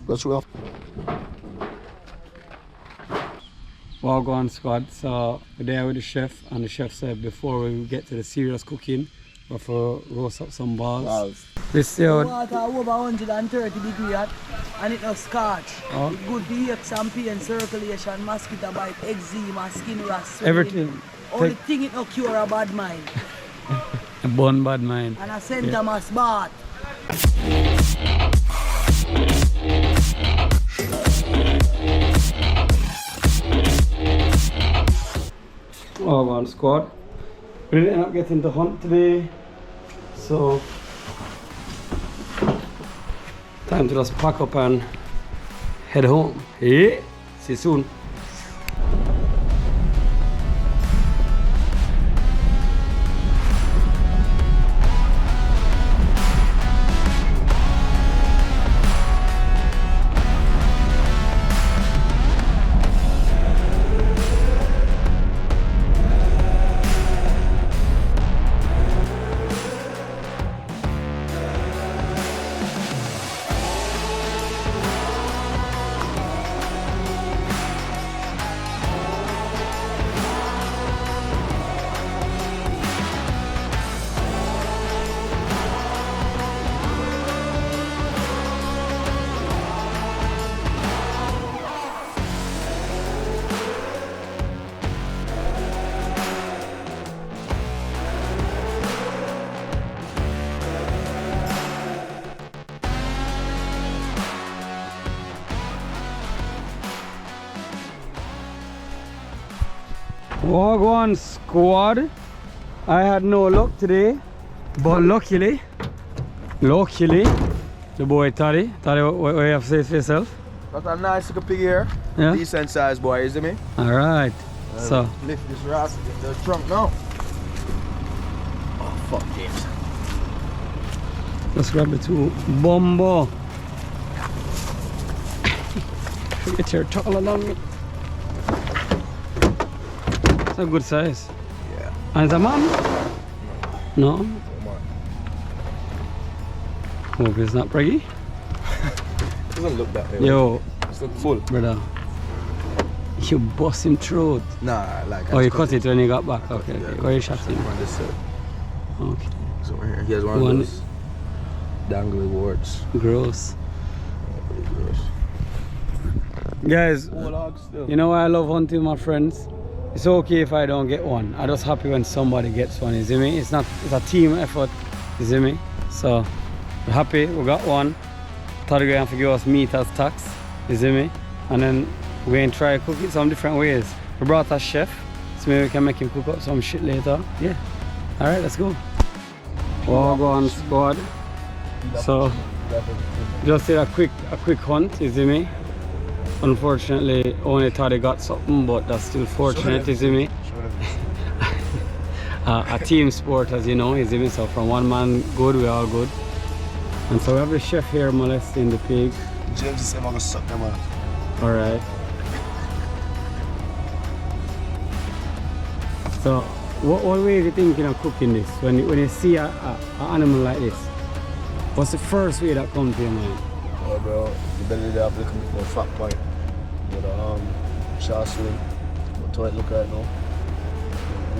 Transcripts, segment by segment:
Let's go. Well, Gwan Squad. So we're there with the chef, and the chef said before we get to the serious cooking, we have to roast up some balls. This water over 130 degrees and it no scotch. Oh. It good to eat some pain, circulation, mosquito bite, eczema, skin rash. Everything. Only thing it no cure a bad mind. A bun bad mind. And a St. Thomas bath. Oh, Gwan Squad. We didn't end up getting to hunt today, so time to just pack up and head home. Yeah, see you soon. Gwan Squad. I had no luck today, but luckily, the boy Toddy, what do you have to say for yourself? Got a nice little pig here. Yeah? Decent size boy, you see me? Alright, so lift this ras, get the trunk now. Oh fuck James. let's grab the two bombo. Get your taller than me. It's a good size. Yeah. And it's a man? No. Hope it's not preggy. Doesn't look that way. Yo, It's look full. brother. You bust him throat. Nah, like. Oh, you cut it when you got back. Okay, Yeah, okay. Where you shot him? On this side. Okay. So here, here's one of those dangly warts. Gross. Pretty gross. Guys, Whole hog still. you know why I love hunting, my friends? It's okay if I don't get one. I'm just happy when somebody gets one, you see me? It's a team effort, you see me? So, we're happy, we got one. Thought we're going to give us meat as tax, you see me? And then we're going to try to cook it some different ways. We brought a chef, so maybe we can make him cook up some shit later. Yeah. Alright, let's go. Gwan Squad. So, just did a quick hunt, you see me? Unfortunately, only thought he got something, but that's still fortunate, you see me? A team sport, as you know, you see me? So from one man good, we're all good. And so we have the chef here molesting the pig. James said I'm gonna suck them out. Alright. So, what way are you thinking of cooking this? When you see an animal like this, what's the first way that comes to your mind? Oh bro, the belly they have looking for a fat point. With a chasseling. What do it look right now?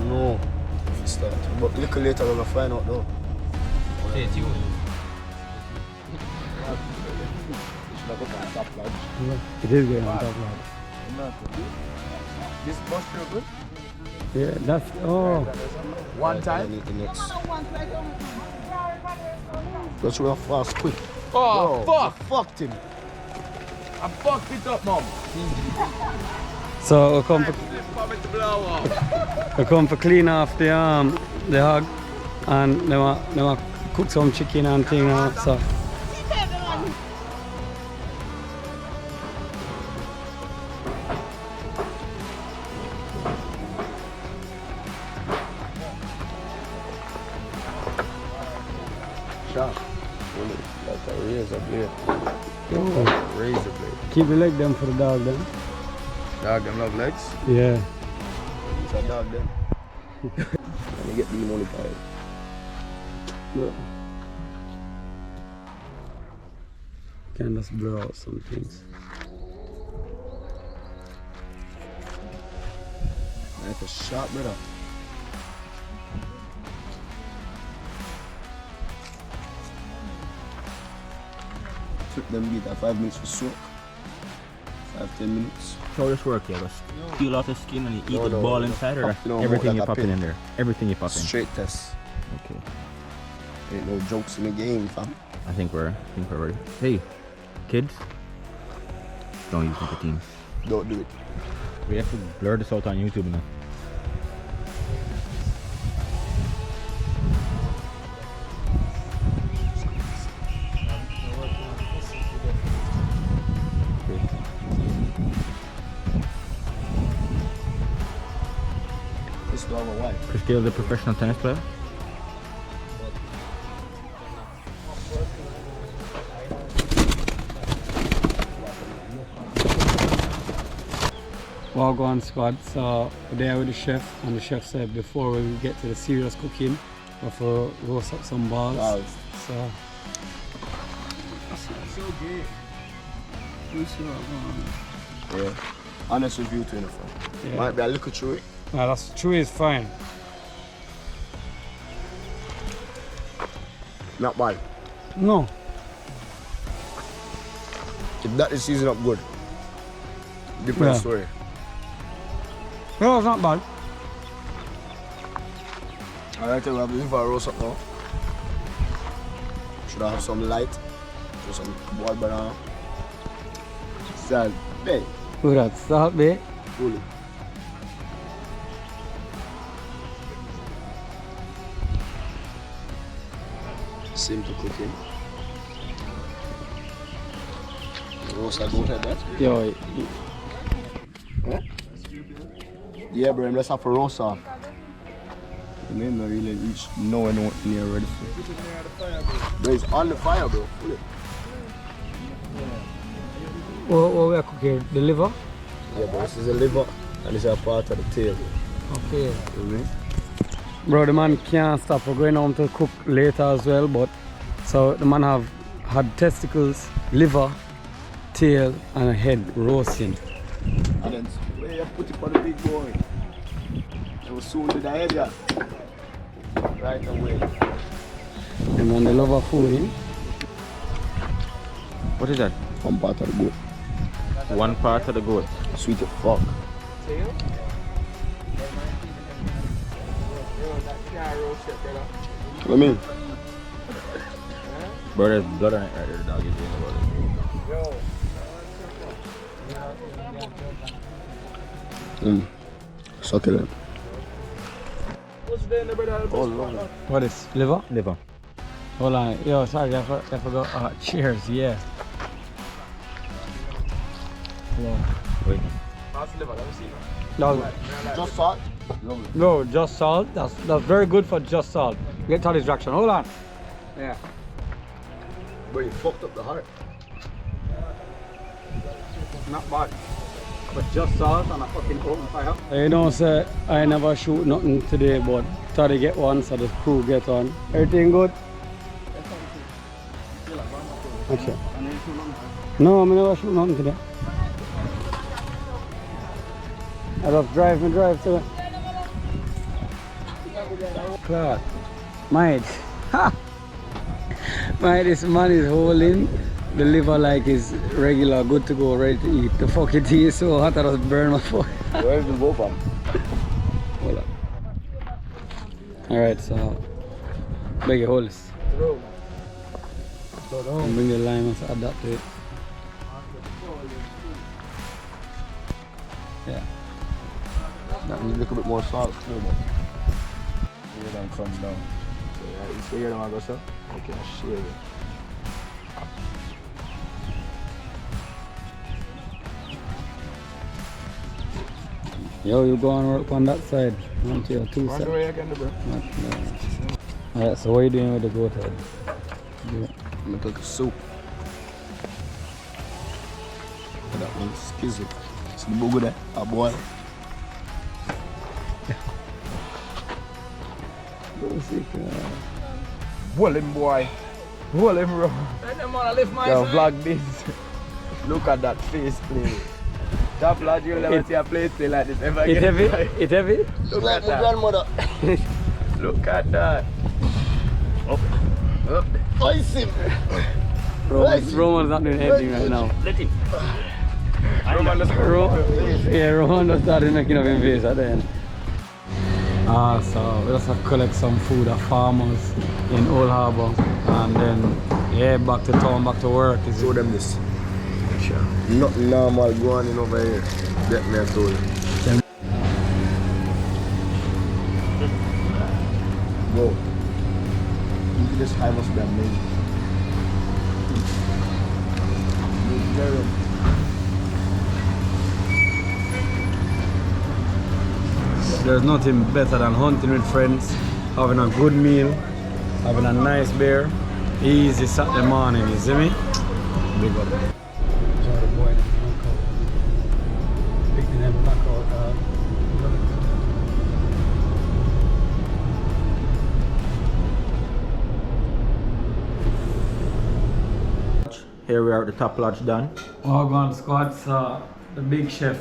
No. If it start. But little later we're gonna find out though. Stay tuned. It is going on top lad. This bus feel good? Yeah, that's, oh. One time? Let's real fast, quick. Oh, fuck! Fucked him. I fucked it up, mom. So we come for clean off the hog, and they want cook some chicken and thing so. Sharp. Like a razor blade. Oh. Razor blade. Keep the leg them for the dog then. Dog them love legs? Yeah. It's a dog then. Let me get the money for it. Yeah. can just blur out some things. That's a shot, brother. Took them beat at 5 minutes for soak. 5-10 minutes. How this work, yeah? Just peel off the skin and you eat No, the no, ball no. inside, or Pop, no, everything like you a popping pin. in there? Everything you popping. Straight test. Okay. Ain't no jokes in the game, fam. I think we're ready. Hey, kids, don't use nicotine. Don't do it. We have to blur this out on YouTube now. This is our wife. Chris Gayle, the professional tennis player. Gwan Squad. So we're there with the chef, and the chef said before we get to the serious cooking, we have to roast up some balls. Wow. So Yeah. Honest review 24. yeah. Might be a little chewy. Nah, that's true, is fine. Not bad. No. If that is season up good. Different Yeah. story. No, it's not bad. Alright, we have liver roast up now. Should I have some light? Just some boiled banana. Salt. Hey. Look at that salt, babe. Fully. Simple cooking. Roast a goat like that. Yo, Yeah, bro, let's have a roast her. The name not really reach nowhere near ready for. Bro, it's on the fire, bro. Pull it. what we are cooking? The liver? Yeah, bro, this is a liver and this is a part of the tail. Okay. You know what I mean? Bro, the man can't stop. We're going home to cook later as well, but so the man have had testicles, liver, tail, and a head roasting. And then where you put it on the big boy. It was soon to the head, yeah. Right away. And man, they love our food, eh? What is that? One part of the goat. One part of the goat. Sweet as fuck. What I mean? Bro, there's blood on it right there. The dog is doing about it. Succulent. What's there, brother? Oh, Lord. What is liver? Liver. Hold on. Yo, sorry, I forgot. Cheers, yeah. Wait. Pass the liver, let me see. No, Just salt. Lovely. no, just salt. That's very good for just salt. Get all distraction. Hold on. Yeah. Bro, you fucked up the heart. Not bad. But just salt and a fucking open fire. You know, sir, I never shoot nothing today, but thought to get one, so the crew get one. Everything good? Okay. No, I never shoot nothing today. I just drive today. Clark, mate. Ha! Mate, this man is holding the liver like it's regular, good to go, ready to eat. The fucking tea is so hot I just burn my foot. Where's the go from? Hold up. Alright, so beg you hold this. And bring the lime and add that to it. Yeah. That needs a little bit more salt. Here them comes down. So yeah, you see here them I go so? I can share it. Yo, you go and work on that side. One to your two Run the sides. way again, bro. Alright, so what are you doing with the goat head? I'm gonna cook a soup. That one skizzy. See the booger there? A boil. Well, him boy. Hold him, bro. Let them wanna lift my Yo, side. vlog this. Look at that face play. Top lodge, you'll never see a play play like this ever It again. heavy? It heavy? Look Like at my that. grandmother. Look at that. Up. Up. Ice him. Roman's not doing anything right now. Let him. Roman, let's go. Roman just started making up his face at the end. So we just have to collect some food at farmers in Old Harbour and then yeah, back to town, back to work. Show them this. Nothing normal going on over here. Get me a told you. Go. This high must be amazing. There's nothing better than hunting with friends, having a good meal, having a nice beer, easy Saturday morning, you see me? Big up. Here we are at the top lodge done. Gwan Squad, the big chef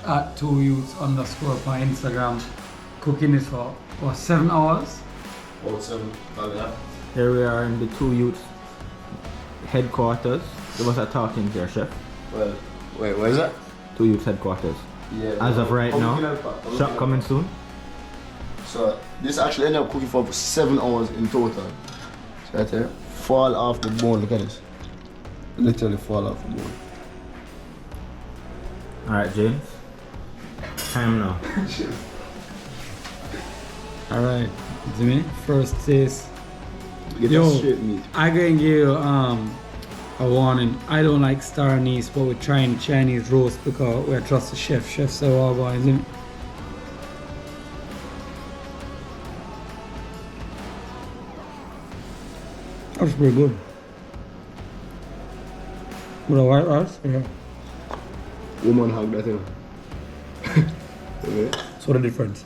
at 2youths_ on Instagram, cooking it for what, 7 hours? About 7. Here we are in the 2youths headquarters. There was a talking there, chef. Well, wait, where is that? 2youths headquarters. Yeah. As of right now, shop coming soon. So this actually ended up cooking for 7 hours in total. So right there, fall off the bone. Look at this. Literally fall off the bone. Alright, James. Time now. Alright, see me? First taste. Get Yo. that straight meat. I gonna give you a warning. I don't like star anise, but we're trying Chinese roast because we trust the chef. Chef said all guys, isn't it? That's pretty good. With a white rice? Yeah. Woman hug that thing. Okay. So the difference.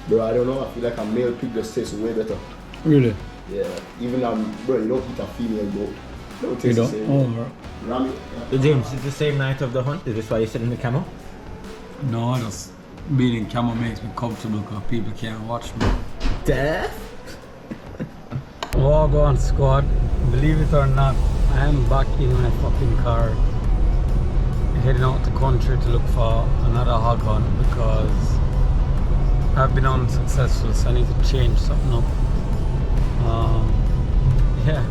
Bro, I don't know. I feel like a male pig just tastes way better. Really? Yeah. Even bro, you don't eat a female goat. Don't You taste the don't? same. Oh, bro. Rami. So James, it's the same night of the hunt. Is this why you sit in the camel? No, I just being in camel makes me comfortable because people can't watch me. Death? Gwan Squad, believe it or not, I am back in my fucking car heading out the country to look for another hog hunt because I've been unsuccessful, so I need to change something up. Yeah.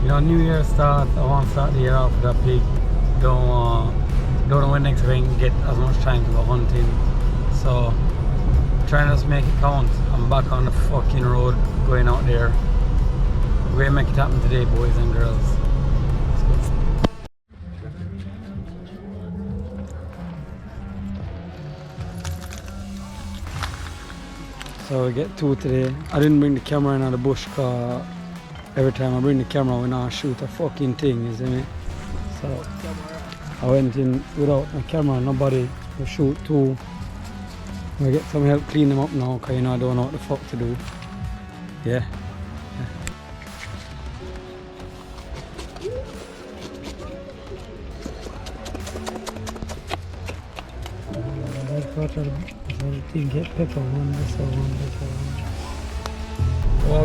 You know, New Year start, I want to start the year off with a pig. Don't know when next week get as much time to go hunting. So trying to just make it count. I'm back on the fucking road, going out there. We're gonna make it happen today, boys and girls. Let's go. So we get two today. I didn't bring the camera in on the bush because every time I bring the camera we now shoot a fucking thing, you see me? So I went in without my camera, nobody to shoot two. I get some help clean them up now because you know I don't know what the fuck to do. Yeah.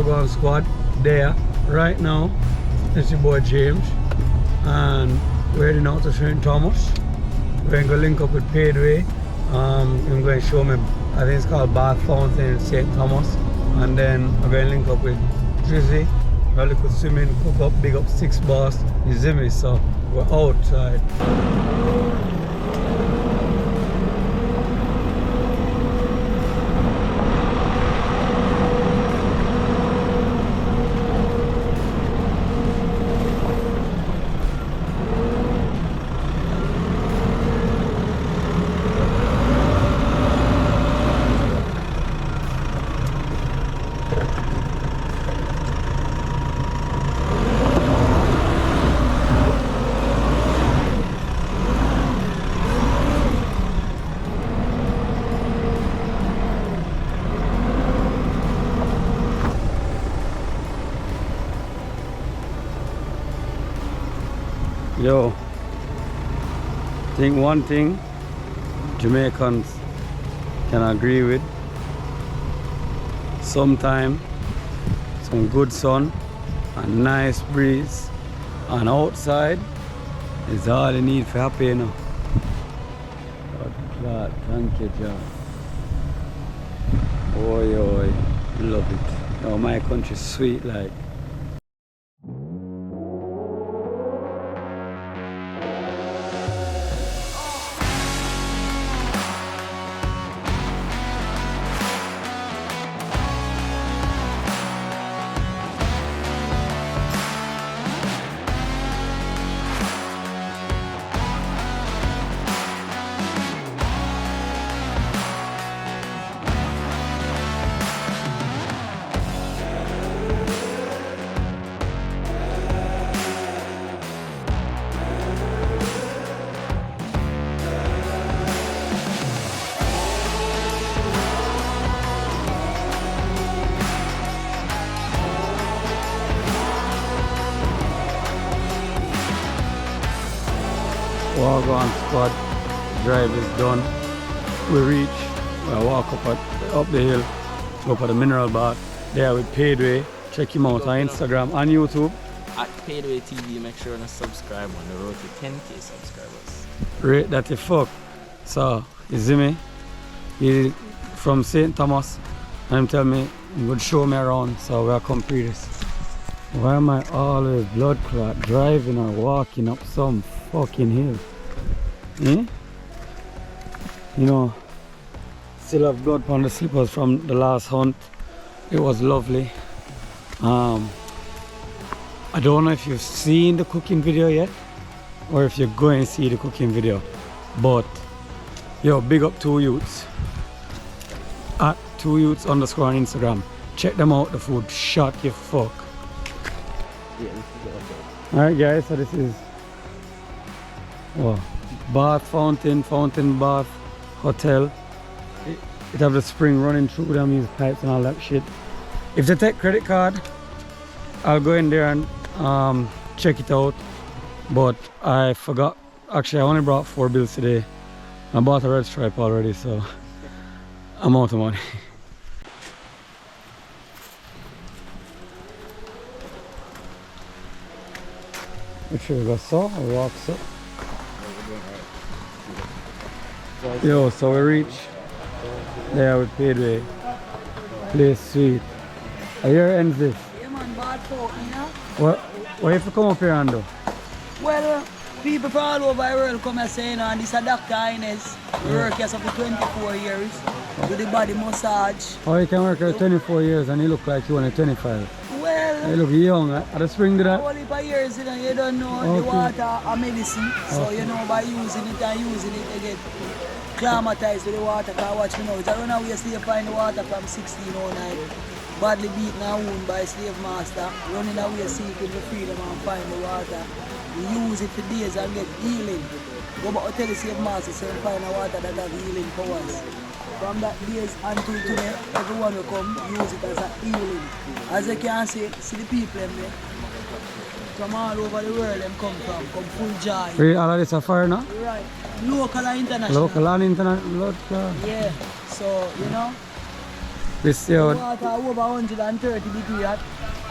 Gwan Squad there right now. It's your boy James and we're heading out to St. Thomas. We're going to link up with Padway. I'm going to show me, I think it's called Bath Fountain in St. Thomas, and then I'm going to link up with Drizzy. We're going to swimming, cook up, big up 6 bars, you see me? So we're outside. Yo, think one thing Jamaicans can agree with. Sometime some good sun, a nice breeze, and outside is all you need for happy, you know. God, thank you, John. Oi, oi, love it. Oh, my country's sweet like. Gwan Squad drive is done. We reach, I walk up the hill, go for the mineral bath. There with Paidway. Check him out on Instagram and YouTube. At Paidway TV, make sure to subscribe on the road to 10k subscribers. Rate that the fuck. So, you see me? He from St. Thomas and him tell me he would show me around, so we'll come pre this. Why am I always blood clot driving or walking up some fucking hill? Eh? You know, still have blood on the slippers from the last hunt. It was lovely. I don't know if you've seen the cooking video yet or if you're going to see the cooking video, but yo, big up 2 youths at 2 youths underscore on Instagram. Check them out, the food shot you fuck. Alright guys, so this is bath fountain bath hotel. It have the spring running through them, these pipes and all that shit. If they take credit card, I'll go in there and check it out, but I forgot. Actually, I only brought 4 bills today. I bought a red stripe already, so I'm out of money. Make sure we go saw or walks up. Yo, so we reach there with Paidway. Place sweet. Here ends this. Yeah man, bad folk, you know? What if you come up here and do? Well, people from all over the world come and say, you know, and this is Dr. Ines. We work here for 24 years. Do the body massage. Oh, you can work here 24 years and you look like you're only 25. Well, You look young. At the spring do that? only for years, you know, you don't know Okay. the water a medicine. So, you know, by using it and using it, you get climatized with the water. Because watch me now, it's a runaway slave find the water from 1609. Badly beaten and wounded by a slave master. Running away seeking the freedom and find the water. We use it for days and get healing. Go back to tell the slave master, say find the water that have healing powers. From that days until today, everyone will come use it as a healing. As you can see the people them there. From all over the world them come full joy. Really, all of this are fire now? Right. Local and international. Local and international. Yeah. So, you know, This the year, water over 130 degrees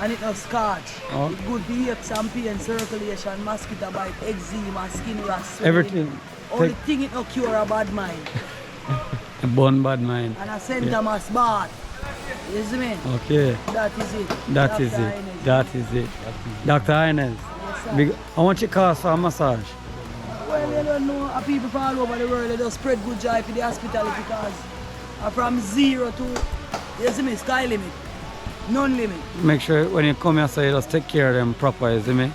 and it has scotch. Oh. It's good for aches and pain, circulation, mosquito bite, eczema, skin rash, swelling. everything. Only thing it no cure a bad mind. A bun bad mind. And a St. Thomas bath. You see me? Okay, That is it. that Dr. is it. Ines. That is it. Dr. Ines, Yes, sir. big, how much it cost for a massage? Well, you don't know, people from all over the world, they just spread good joy for the hospitality because from 0 to, you see me, sky limit, none limit. Make sure when you come here, so you just take care of them proper, you see me?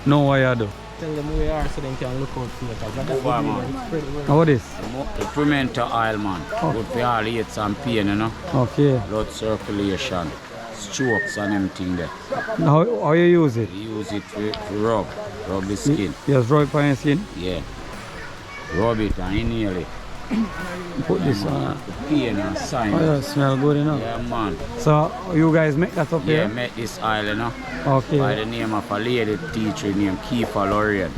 Know what you do. Tell them who you are so they can look out for you. Because that's Over, the man. video, spread the word. How this? The pimento oil, man. Good for all aches and pain, you know. Okay. Blood circulation, strokes and everything there. How you use it? You use it to rub the skin. You just rub it on your skin? Yeah. Rub it and inhale it. Put this on. Pain and sign. Oh yeah, it smell good enough. Yeah, man. So you guys make that up Yeah, here? make this oil, you know. Okay. By the name of a lady teacher named Kiefer Lorraine.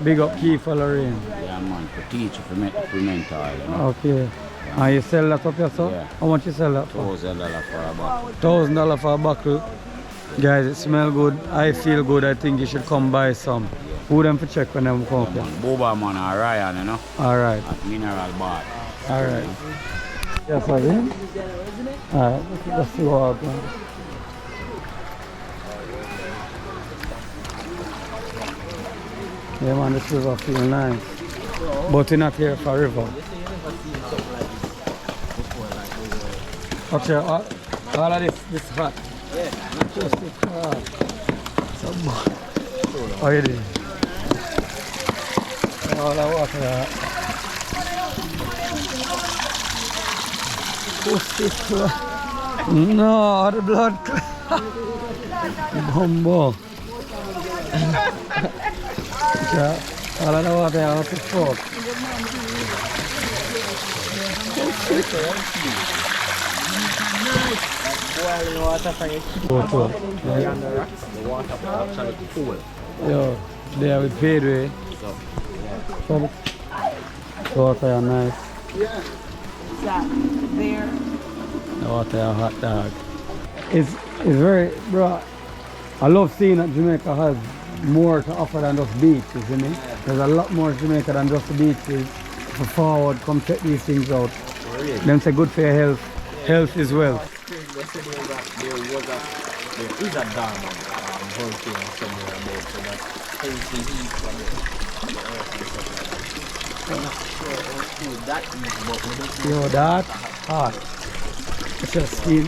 Big up key for Lorraine. Yeah, man. For teacher for make pigment oil, you know. Okay. And you sell that up yourself? Yeah. How much you sell that for? $1,000 for a bottle. $1,000 for a buckle. Guys, it smell good. I feel good. I think you should come buy some. Who them for check when them come here? Boba man and Ryan, you know. Alright. At Mineral Bar. Alright. Yes, I did. Alright, let's see what happens. Yeah man, this river feel nice. But we're not here for river. Okay, all of this hot. Just it's hot. Some oh, you did. All the water. What's this? No, the blood. Bumbo. Yeah, all of the water out the fork. Boiling water from your kitchen. The water actually cool. Yo, there we paid way. So, the water are nice. There. The water are hot dog. It's very, bro. I love seeing that Jamaica has more to offer than just beaches, you know? There's a lot more Jamaica than just the beaches. For forward, come check these things out. Them say good for your health. Health is wealth. There is a dam on hurricane somewhere about, so that holds the heat from the earth and stuff like that. I'm not sure how cool that is, but we don't Yo, that hot. It's your skin.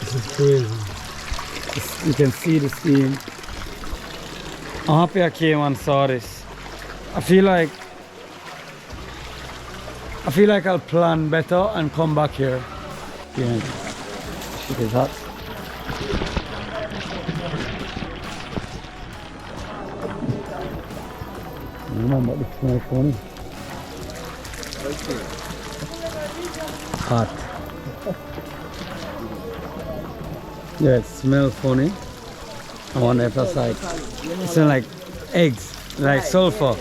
This is crazy. You can see the steam. I'm happy I came and saw this. I feel like I'll plan better and come back here. Yeah, it is hot. Remember, it's my phone. Hot. Yeah, it smells funny. I wonder if that's like, it smells like eggs, like sulfur.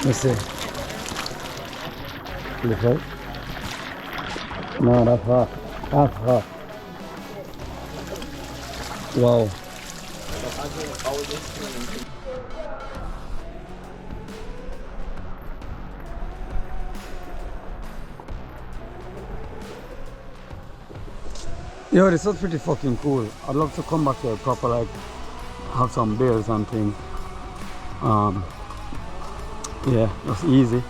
Let's see. Look out. No, that's hot. That's hot. Wow. Yo, this was pretty fucking cool. I'd love to come back here proper, like have some beers and things. Yeah, that's easy.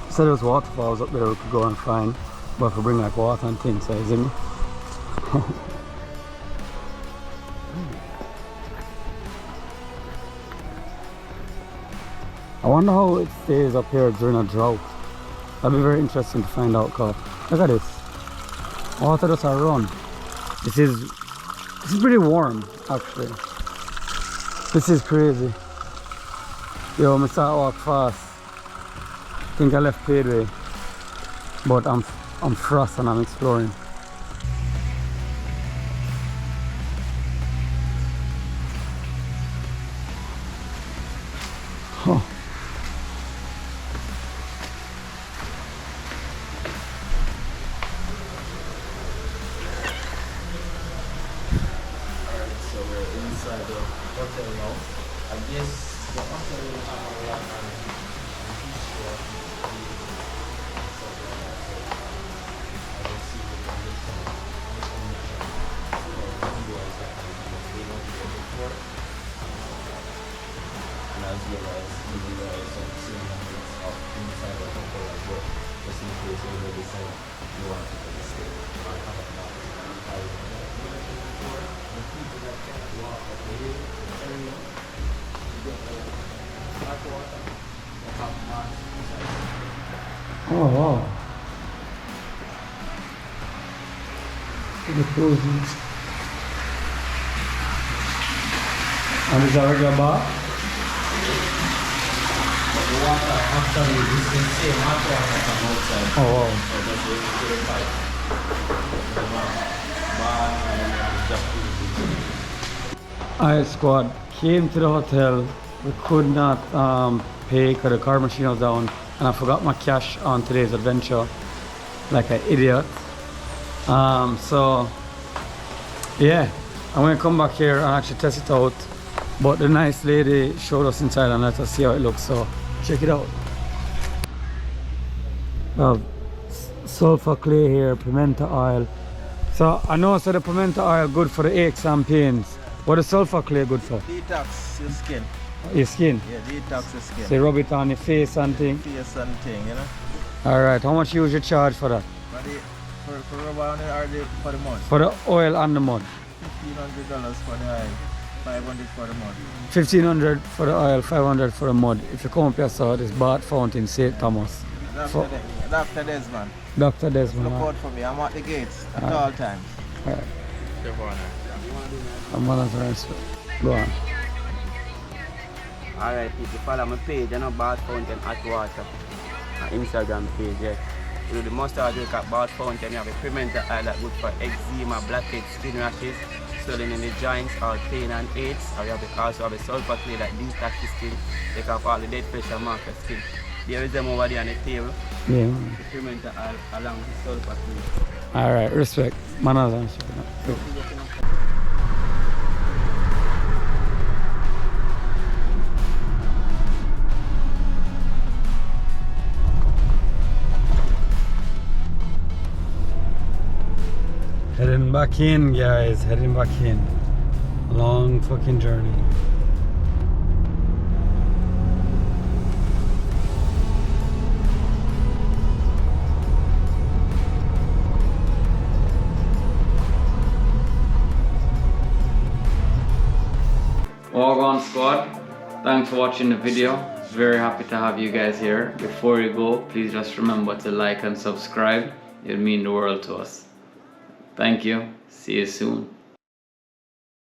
Said there was waterfalls up there we could go and find, but if we bring like water and things, so isn't it? I wonder how it stays up here during a drought. That'd be very interesting to find out, cause look at this. Water just a run. This is pretty warm actually. This is crazy. Yo, I start walk fast. I think I left Padway, but I'm frost and I'm exploring. Huh. So we're inside the hotel now. I guess the hotel will have a lot of and as well as maybe some ceremonies of inside the hotel as well, just in case you decide you want to stay. The people that cannot walk up the hill area, you get the hot water, the hot bath inside. Oh wow. cruising. And it's a regular bar? The water actually is the same hot water from outside. Oh wow. So that's what we purify. Bar and just Alright squad, came to the hotel. We could not pay because the car machine was down and I forgot my cash on today's adventure like an idiot. So yeah, I'm gonna come back here and actually test it out. But the nice lady showed us inside and let us see how it looks, so check it out. Sulfur clay here, pimento oil. So I know the pimento oil good for the aches and pains. What is sulfur clay good for? Detox your skin. Your skin? Yeah, detox your skin. So you rub it on your face and thing? Face and thing, you know. Alright, how much you usually charge for that? For rubber on it or for the month? For the oil and the mud? $1,500 for the oil, $500 for the month. $1,500 for the oil, $500 for the mud. If you come up here, so this bath fountain, St. Thomas. Dr. Desmond. Dr. Desmond. Look out for me. I'm at the gates at all times. Alright. I'm on the Go on. Alright, if you follow my page, you know, Bath Fountain Hot Water. Instagram page, yeah. You know, the mustard drink at Bath Fountain, you have a pimento oil that good for eczema, blackheads, skin rashes, swelling in the joints, or pain and aches. Or you also have a sulfur clay that detox the skin, take off all the dead pressure mark the skin. There is them over there on the table. Yeah. The pimento oil along with sulfur clay. Alright, respect. Manners and shit. Heading back in, guys. Heading back in. Long fucking journey. Gwan Squad, thanks for watching the video. Very happy to have you guys here. Before you go, please just remember to like and subscribe. It'll mean the world to us. Thank you. See you soon.